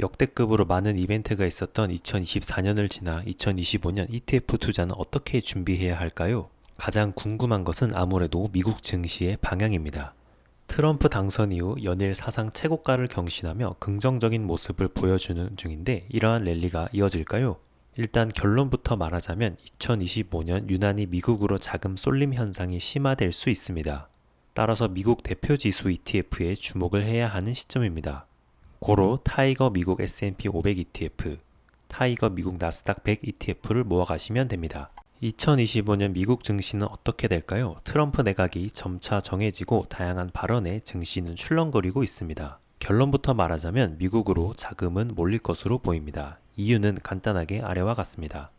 역대급으로 많은 이벤트가 있었던 2024년을 지나 2025년 ETF 투자는 어떻게 준비해야 할까요? 가장 궁금한 것은 아무래도 미국 증시의 방향입니다. 트럼프 당선 이후 연일 사상 최고가를 경신하며 긍정적인 모습을 보여주는 중인데 이러한 랠리가 이어질까요? 일단 결론부터 말하자면 2025년 유난히 미국으로 자금 쏠림 현상이 심화될 수 있습니다. 따라서 미국 대표 지수 ETF에 주목을 해야 하는 시점입니다. 고로 타이거 미국 S&P 500 ETF, 타이거 미국 나스닥 100 ETF를 모아가시면 됩니다. 2025년 미국 증시는 어떻게 될까요? 트럼프 내각이 점차 정해지고 다양한 발언에 증시는 출렁거리고 있습니다. 결론부터 말하자면 미국으로 자금은 몰릴 것으로 보입니다. 이유는 간단하게 아래와 같습니다.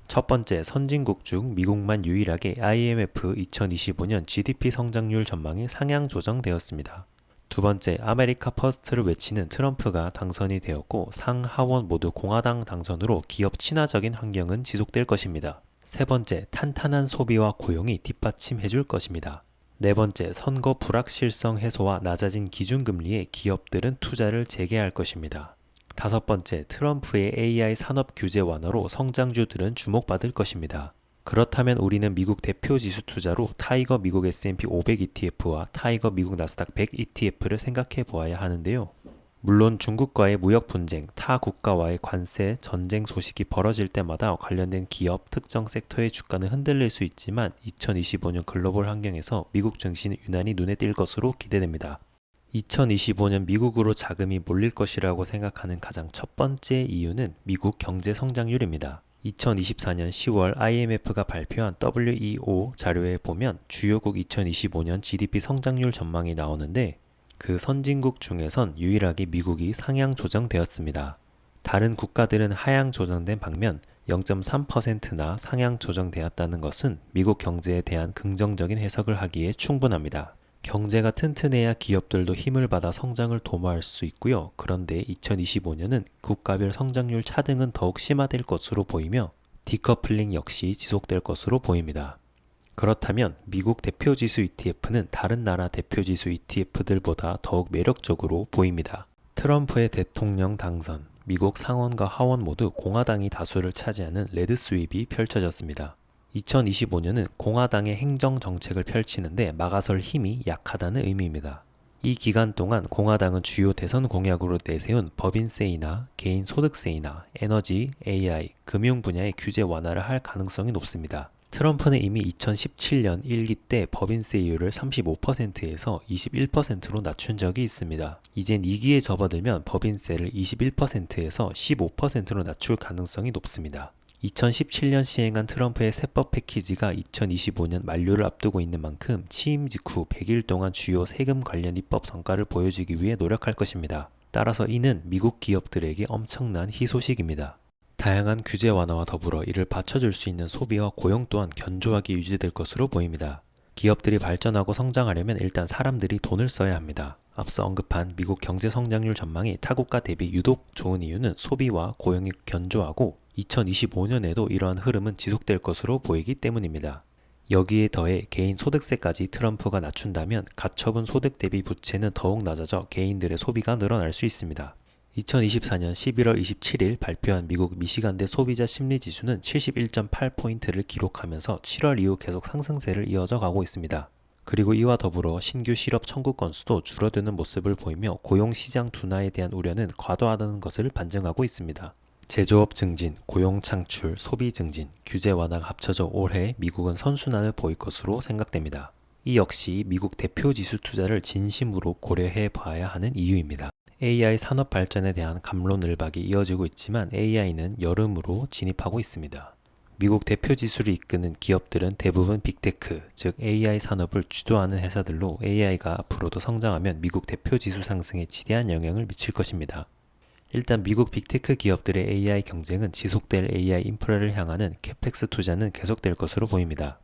첫 번째, 선진국 중 미국만 유일하게 IMF 2025년 GDP 성장률 전망이 상향 조정되었습니다. 두 번째, 아메리카 퍼스트를 외치는 트럼프가 당선이 되었고 상하원 모두 공화당 당선으로 기업 친화적인 환경은 지속될 것입니다. 세 번째, 탄탄한 소비와 고용이 뒷받침해 줄 것입니다. 네 번째, 선거 불확실성 해소와 낮아진 기준금리에 기업들은 투자를 재개할 것입니다. 다섯 번째, 트럼프의 AI 산업 규제 완화로 성장주들은 주목받을 것입니다. 그렇다면 우리는 미국 대표 지수 투자로 타이거 미국 S&P 500 ETF와 타이거 미국 나스닥 100 ETF를 생각해 보아야 하는데요. 물론 중국과의 무역 분쟁, 타 국가와의 관세, 전쟁 소식이 벌어질 때마다 관련된 기업, 특정 섹터의 주가는 흔들릴 수 있지만 2025년 글로벌 환경에서 미국 증시는 유난히 눈에 띌 것으로 기대됩니다. 2025년 미국으로 자금이 몰릴 것이라고 생각하는 가장 첫 번째 이유는 미국 경제 성장률입니다. 2024년 10월 IMF가 발표한 WEO 자료에 보면 주요국 2025년 GDP 성장률 전망이 나오는데 그 선진국 중에선 유일하게 미국이 상향 조정되었습니다. 다른 국가들은 하향 조정된 반면 0.3%나 상향 조정되었다는 것은 미국 경제에 대한 긍정적인 해석을 하기에 충분합니다. 경제가 튼튼해야 기업들도 힘을 받아 성장을 도모할 수 있고요. 그런데 2025년은 국가별 성장률 차등은 더욱 심화될 것으로 보이며 디커플링 역시 지속될 것으로 보입니다. 그렇다면 미국 대표지수 ETF는 다른 나라 대표지수 ETF들보다 더욱 매력적으로 보입니다. 트럼프의 대통령 당선, 미국 상원과 하원 모두 공화당이 다수를 차지하는 레드 스윕이 펼쳐졌습니다. 2025년은 공화당의 행정 정책을 펼치는데 막아설 힘이 약하다는 의미입니다. 이 기간 동안 공화당은 주요 대선 공약으로 내세운 법인세이나 개인 소득세이나 에너지, AI, 금융 분야의 규제 완화를 할 가능성이 높습니다. 트럼프는 이미 2017년 1기 때 법인세율을 35%에서 21%로 낮춘 적이 있습니다. 이젠 2기에 접어들면 법인세를 21%에서 15%로 낮출 가능성이 높습니다. 2017년 시행한 트럼프의 세법 패키지가 2025년 만료를 앞두고 있는 만큼 취임 직후 100일 동안 주요 세금 관련 입법 성과를 보여주기 위해 노력할 것입니다. 따라서 이는 미국 기업들에게 엄청난 희소식입니다. 다양한 규제 완화와 더불어 이를 받쳐줄 수 있는 소비와 고용 또한 견조하게 유지될 것으로 보입니다. 기업들이 발전하고 성장하려면 일단 사람들이 돈을 써야 합니다. 앞서 언급한 미국 경제 성장률 전망이 타국가 대비 유독 좋은 이유는 소비와 고용이 견조하고 2025년에도 이러한 흐름은 지속될 것으로 보이기 때문입니다. 여기에 더해 개인 소득세까지 트럼프가 낮춘다면 가처분 소득 대비 부채는 더욱 낮아져 개인들의 소비가 늘어날 수 있습니다. 2024년 11월 27일 발표한 미국 미시간대 소비자 심리지수는 71.8포인트를 기록하면서 7월 이후 계속 상승세를 이어져 가고 있습니다. 그리고 이와 더불어 신규 실업 청구 건수도 줄어드는 모습을 보이며 고용시장 둔화에 대한 우려는 과도하다는 것을 반증하고 있습니다. 제조업 증진, 고용 창출, 소비 증진, 규제 완화가 합쳐져 올해 미국은 선순환을 보일 것으로 생각됩니다. 이 역시 미국 대표 지수 투자를 진심으로 고려해 봐야 하는 이유입니다. AI 산업 발전에 대한 갑론을박이 이어지고 있지만 AI는 여름으로 진입하고 있습니다. 미국 대표 지수를 이끄는 기업들은 대부분 빅테크, 즉 AI 산업을 주도하는 회사들로 AI가 앞으로도 성장하면 미국 대표 지수 상승에 지대한 영향을 미칠 것입니다. 일단 미국 빅테크 기업들의 AI 경쟁은 지속될 AI 인프라를 향하는 캐펙스 투자는 계속될 것으로 보입니다.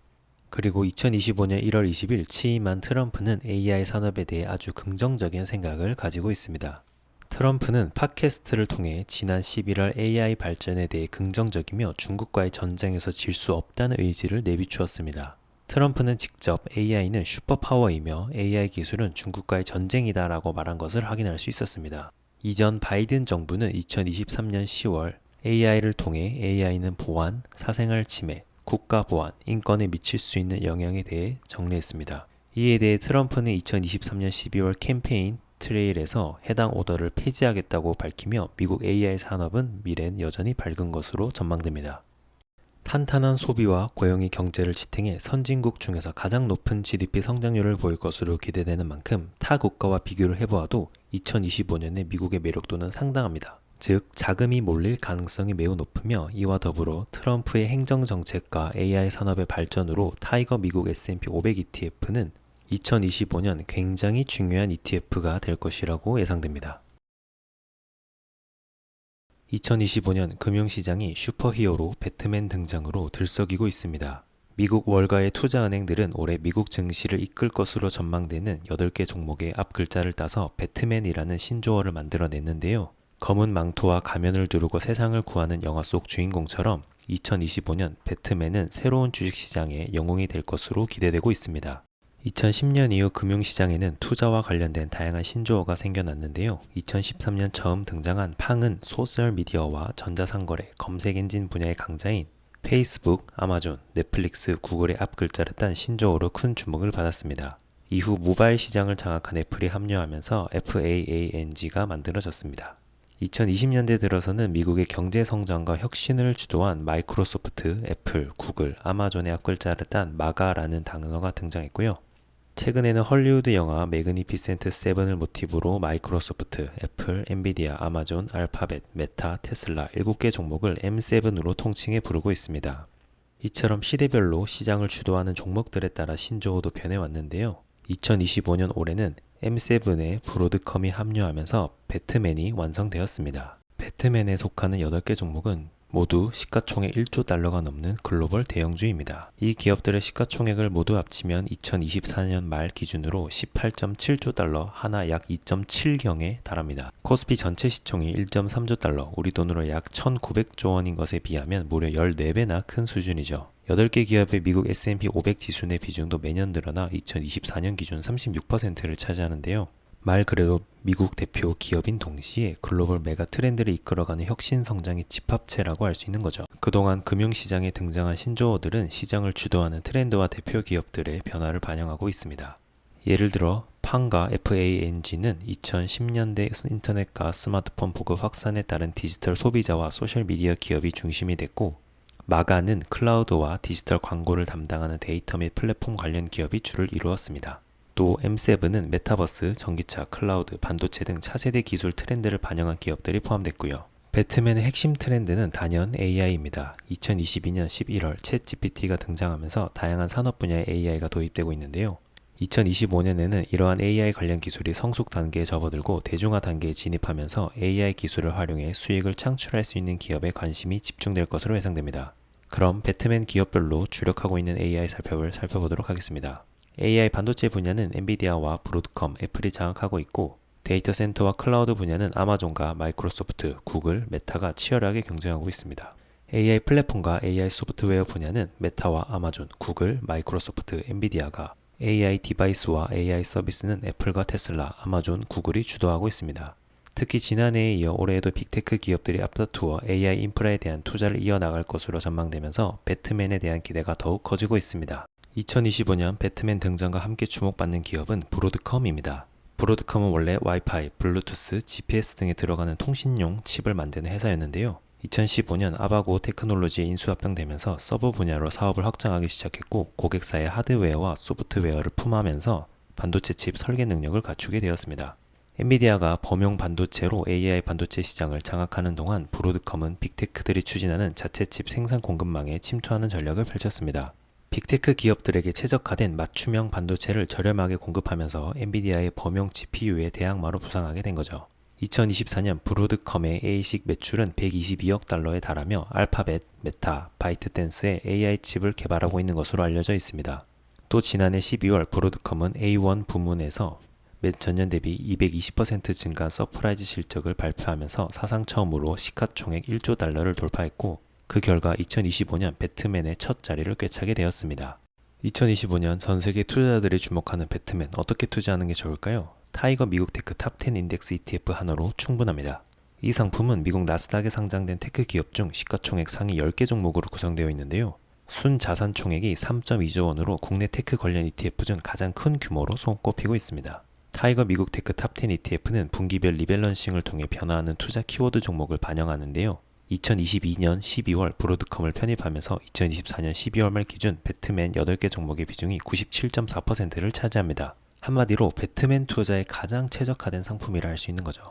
그리고 2025년 1월 20일 취임한 트럼프는 AI 산업에 대해 아주 긍정적인 생각을 가지고 있습니다. 트럼프는 팟캐스트를 통해 지난 11월 AI 발전에 대해 긍정적이며 중국과의 전쟁에서 질 수 없다는 의지를 내비추었습니다. 트럼프는 직접 AI는 슈퍼파워이며 AI 기술은 중국과의 전쟁이다 라고 말한 것을 확인할 수 있었습니다. 이전 바이든 정부는 2023년 10월 AI를 통해 AI는 보안, 사생활 침해, 국가 보안, 인권에 미칠 수 있는 영향에 대해 정리했습니다. 이에 대해 트럼프는 2023년 12월 캠페인 트레일에서 해당 오더를 폐지하겠다고 밝히며 미국 AI 산업은 미래는 여전히 밝은 것으로 전망됩니다. 탄탄한 소비와 고용이 경제를 지탱해 선진국 중에서 가장 높은 GDP 성장률을 보일 것으로 기대되는 만큼 타 국가와 비교를 해보아도 2025년에 미국의 매력도는 상당합니다. 즉, 자금이 몰릴 가능성이 매우 높으며 이와 더불어 트럼프의 행정정책과 AI 산업의 발전으로 타이거 미국 S&P 500 ETF는 2025년 굉장히 중요한 ETF가 될 것이라고 예상됩니다. 2025년 금융시장이 슈퍼히어로 배트맨 등장으로 들썩이고 있습니다. 미국 월가의 투자은행들은 올해 미국 증시를 이끌 것으로 전망되는 8개 종목의 앞 글자를 따서 배트맨이라는 신조어를 만들어냈는데요. 검은 망토와 가면을 두르고 세상을 구하는 영화 속 주인공처럼 2025년 배트맨은 새로운 주식시장의 영웅이 될 것으로 기대되고 있습니다. 2010년 이후 금융시장에는 투자와 관련된 다양한 신조어가 생겨났는데요. 2013년 처음 등장한 팡은 소셜미디어와 전자상거래, 검색엔진 분야의 강자인 페이스북, 아마존, 넷플릭스, 구글의 앞글자를 딴 신조어로 큰 주목을 받았습니다. 이후 모바일 시장을 장악한 애플이 합류하면서 FAANG가 만들어졌습니다. 2020년대 들어서는 미국의 경제 성장과 혁신을 주도한 마이크로소프트, 애플, 구글, 아마존의 앞글자를 딴 마가라는 단어가 등장했고요. 최근에는 헐리우드 영화 매그니피센트 세븐을 모티브로 마이크로소프트, 애플, 엔비디아, 아마존, 알파벳, 메타, 테슬라 7개 종목을 M7으로 통칭해 부르고 있습니다. 이처럼 시대별로 시장을 주도하는 종목들에 따라 신조어도 변해왔는데요. 2025년 올해는 M7에 브로드컴이 합류하면서 배트맨이 완성되었습니다. 배트맨에 속하는 8개 종목은 모두 시가총액 1조 달러가 넘는 글로벌 대형주입니다. 이 기업들의 시가총액을 모두 합치면 2024년 말 기준으로 18.7조 달러, 하나 약 2.7경에 달합니다. 코스피 전체 시총이 1.3조 달러, 우리 돈으로 약 1,900조 원인 것에 비하면 무려 14배나 큰 수준이죠. 8개 기업의 미국 S&P 500 지수 내 비중도 매년 늘어나 2024년 기준 36%를 차지하는데요. 말 그대로 미국 대표 기업인 동시에 글로벌 메가 트렌드를 이끌어가는 혁신 성장의 집합체라고 할 수 있는 거죠. 그동안 금융시장에 등장한 신조어들은 시장을 주도하는 트렌드와 대표 기업들의 변화를 반영하고 있습니다. 예를 들어 팡과 FANG는 2010년대 인터넷과 스마트폰 보급 확산에 따른 디지털 소비자와 소셜미디어 기업이 중심이 됐고, 마가는 클라우드와 디지털 광고를 담당하는 데이터 및 플랫폼 관련 기업이 주를 이루었습니다. 또 M7은 메타버스, 전기차, 클라우드, 반도체 등 차세대 기술 트렌드를 반영한 기업들이 포함됐고요. 배트맨의 핵심 트렌드는 단연 AI입니다. 2022년 11월 챗GPT가 등장하면서 다양한 산업 분야의 AI가 도입되고 있는데요. 2025년에는 이러한 AI 관련 기술이 성숙 단계에 접어들고 대중화 단계에 진입하면서 AI 기술을 활용해 수익을 창출할 수 있는 기업에 관심이 집중될 것으로 예상됩니다. 그럼 배트맨 기업별로 주력하고 있는 AI 살펴볼 살펴보도록 하겠습니다. AI 반도체 분야는 엔비디아와 브로드컴, 애플이 장악하고 있고, 데이터 센터와 클라우드 분야는 아마존과 마이크로소프트, 구글, 메타가 치열하게 경쟁하고 있습니다. AI 플랫폼과 AI 소프트웨어 분야는 메타와 아마존, 구글, 마이크로소프트, 엔비디아가, AI 디바이스와 AI 서비스는 애플과 테슬라, 아마존, 구글이 주도하고 있습니다. 특히 지난해에 이어 올해에도 빅테크 기업들이 앞다투어 AI 인프라에 대한 투자를 이어나갈 것으로 전망되면서 배트맨에 대한 기대가 더욱 커지고 있습니다. 2025년 배트맨 등장과 함께 주목받는 기업은 브로드컴입니다. 브로드컴은 원래 와이파이, 블루투스, GPS 등에 들어가는 통신용 칩을 만드는 회사였는데요. 2015년 아바고 테크놀로지에 인수합병되면서 서버 분야로 사업을 확장하기 시작했고, 고객사의 하드웨어와 소프트웨어를 품하면서 반도체 칩 설계 능력을 갖추게 되었습니다. 엔비디아가 범용 반도체로 AI 반도체 시장을 장악하는 동안 브로드컴은 빅테크들이 추진하는 자체 칩 생산 공급망에 침투하는 전략을 펼쳤습니다. 빅테크 기업들에게 최적화된 맞춤형 반도체를 저렴하게 공급하면서 엔비디아의 범용 GPU에 대항마로 부상하게 된 거죠. 2024년 브로드컴의 ASIC 매출은 122억 달러에 달하며 알파벳, 메타, 바이트댄스의 AI 칩을 개발하고 있는 것으로 알려져 있습니다. 또 지난해 12월 브로드컴은 A1 부문에서 전년 대비 220% 증가한 서프라이즈 실적을 발표하면서 사상 처음으로 시가총액 1조 달러를 돌파했고, 그 결과 2025년 배트맨의 첫 자리를 꿰차게 되었습니다. 2025년 전 세계 투자자들이 주목하는 배트맨, 어떻게 투자하는 게 좋을까요? 타이거 미국 테크 탑10 인덱스 ETF 하나로 충분합니다. 이 상품은 미국 나스닥에 상장된 테크 기업 중 시가총액 상위 10개 종목으로 구성되어 있는데요. 순 자산 총액이 3.2조 원으로 국내 테크 관련 ETF 중 가장 큰 규모로 손꼽히고 있습니다. 타이거 미국 테크 탑10 ETF는 분기별 리밸런싱을 통해 변화하는 투자 키워드 종목을 반영하는데요. 2022년 12월 브로드컴을 편입하면서 2024년 12월 말 기준 배트맨 8개 종목의 비중이 97.4%를 차지합니다. 한마디로 배트맨 투자에 가장 최적화된 상품이라 할 수 있는 거죠.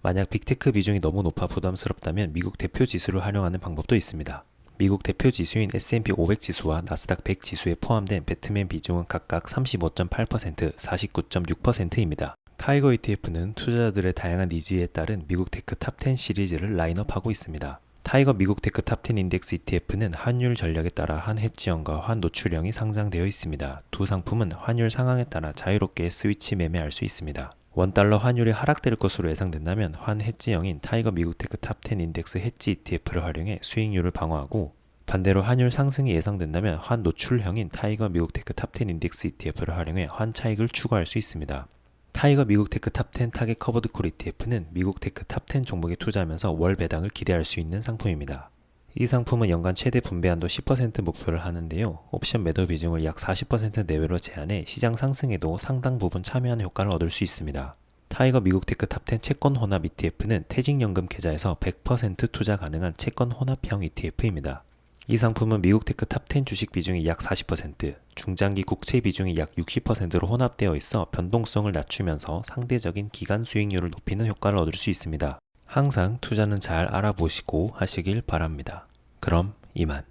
만약 빅테크 비중이 너무 높아 부담스럽다면 미국 대표 지수를 활용하는 방법도 있습니다. 미국 대표 지수인 S&P 500 지수와 나스닥 100 지수에 포함된 배트맨 비중은 각각 35.8%, 49.6%입니다. 타이거 ETF는 투자자들의 다양한 니즈에 따른 미국 테크 탑10 시리즈를 라인업하고 있습니다. 타이거 미국 테크 탑10 인덱스 ETF는 환율 전략에 따라 한 해지형과 환 노출형이 상장되어 있습니다. 두 상품은 환율 상황에 따라 자유롭게 스위치 매매할 수 있습니다. 원달러 환율이 하락될 것으로 예상된다면 환 해지형인 타이거 미국 테크 탑10 인덱스 해지 ETF를 활용해 수익률을 방어하고, 반대로 환율 상승이 예상된다면 환 노출형인 타이거 미국 테크 탑10 인덱스 ETF를 활용해 환 차익을 추구할 수 있습니다. 타이거 미국 테크 탑10 타겟 커버드 콜 ETF는 미국 테크 탑10 종목에 투자하면서 월 배당을 기대할 수 있는 상품입니다. 이 상품은 연간 최대 분배한도 10% 목표를 하는데요. 옵션 매도 비중을 약 40% 내외로 제한해 시장 상승에도 상당 부분 참여하는 효과를 얻을 수 있습니다. 타이거 미국 테크 탑10 채권 혼합 ETF는 퇴직연금 계좌에서 100% 투자 가능한 채권 혼합형 ETF입니다. 이 상품은 미국 테크 탑10 주식 비중이 약 40%, 중장기 국채 비중이 약 60%로 혼합되어 있어 변동성을 낮추면서 상대적인 기간 수익률을 높이는 효과를 얻을 수 있습니다. 항상 투자는 잘 알아보시고 하시길 바랍니다. 그럼 이만.